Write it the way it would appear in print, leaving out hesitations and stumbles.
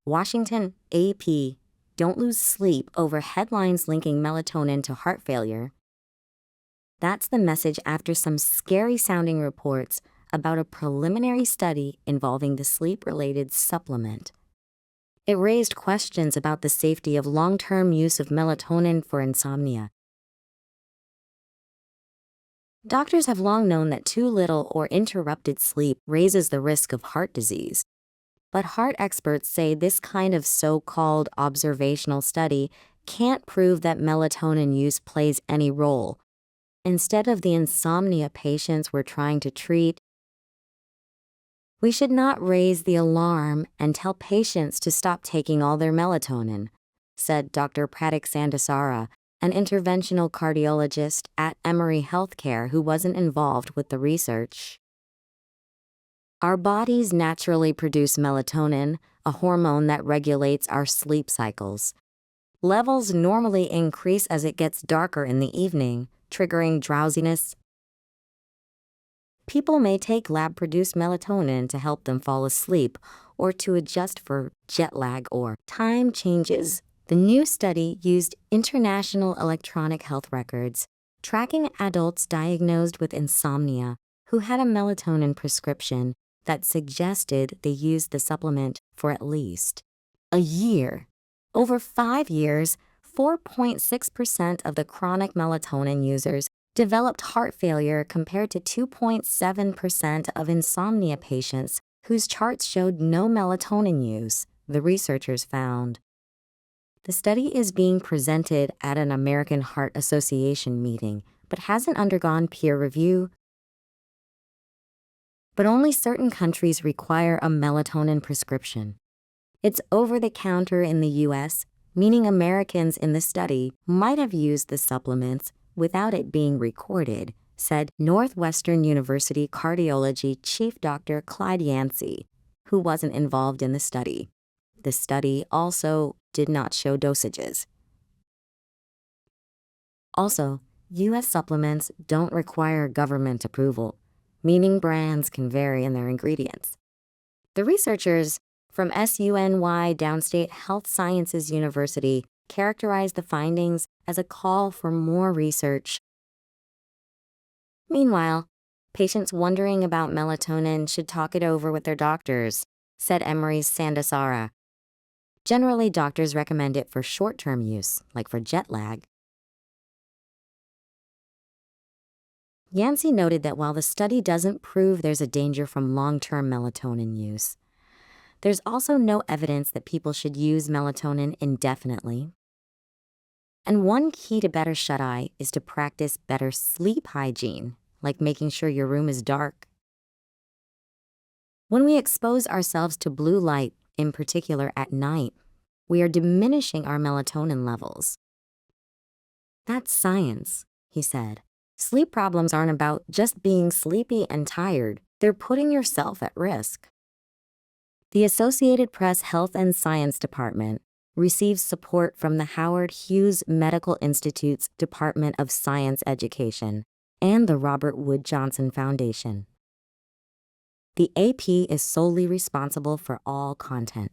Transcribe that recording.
Washington, AP. Don't lose sleep over headlines linking melatonin to heart failure. That's the message after some scary-sounding reports about a preliminary study involving the sleep-related supplement. It raised questions about the safety of long-term use of melatonin for insomnia. Doctors have long known that too little or interrupted sleep raises the risk of heart disease. But heart experts say this kind of so-called observational study can't prove that melatonin use plays any role. Instead of the insomnia patients we're trying to treat, we should not raise the alarm and tell patients to stop taking all their melatonin, said Dr. Pratik Sandasara, an interventional cardiologist at Emory Healthcare who wasn't involved with the research. Our bodies naturally produce melatonin, a hormone that regulates our sleep cycles. Levels normally increase as it gets darker in the evening, triggering drowsiness. People may take lab-produced melatonin to help them fall asleep or to adjust for jet lag or time changes. The new study used international electronic health records, tracking adults diagnosed with insomnia who had a melatonin prescription that suggested they used the supplement for at least a year. Over 5 years, 4.6% of the chronic melatonin users developed heart failure compared to 2.7% of insomnia patients whose charts showed no melatonin use, the researchers found. The study is being presented at an American Heart Association meeting, but hasn't undergone peer review. But only certain countries require a melatonin prescription. It's over-the-counter in the U.S., meaning Americans in the study might have used the supplements without it being recorded, said Northwestern University Cardiology Chief Dr. Clyde Yancey, who wasn't involved in the study. The study also did not show dosages. Also, U.S. supplements don't require government approval, meaning brands can vary in their ingredients. The researchers from SUNY Downstate Health Sciences University characterized the findings as a call for more research. Meanwhile, patients wondering about melatonin should talk it over with their doctors, said Emory's Sandasara. Generally, doctors recommend it for short-term use, like for jet lag. Yancey noted that while the study doesn't prove there's a danger from long-term melatonin use, there's also no evidence that people should use melatonin indefinitely. And one key to better shut-eye is to practice better sleep hygiene, like making sure your room is dark. When we expose ourselves to blue light, in particular at night, we are diminishing our melatonin levels. That's science, he said. Sleep problems aren't about just being sleepy and tired. They're putting yourself at risk. The Associated Press Health and Science Department receives support from the Howard Hughes Medical Institute's Department of Science Education and the Robert Wood Johnson Foundation. The AP is solely responsible for all content.